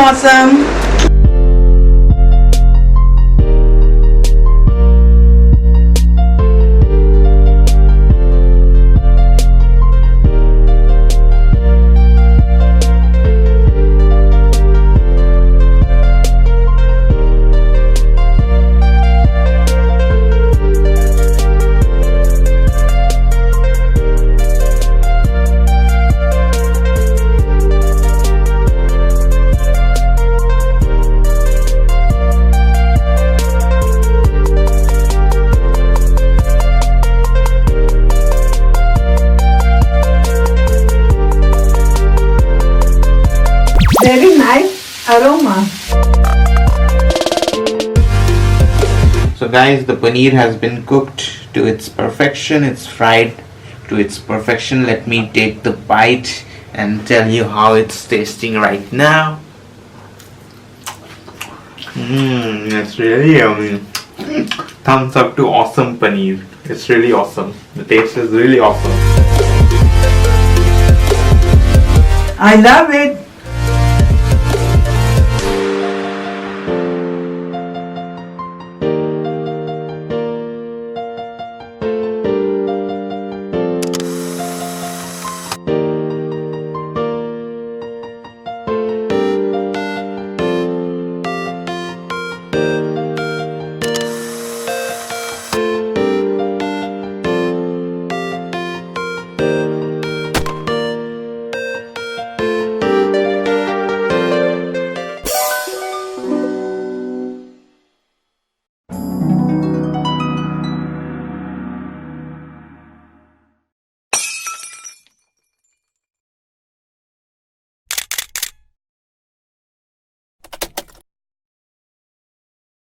Osam. Very nice aroma. So guys, the paneer has been cooked to its perfection. It's fried to its perfection. Let me take the bite and tell you how it's tasting right now. It's really yummy. Thumbs up to awesome paneer. It's really awesome. The taste is really awesome. I love it.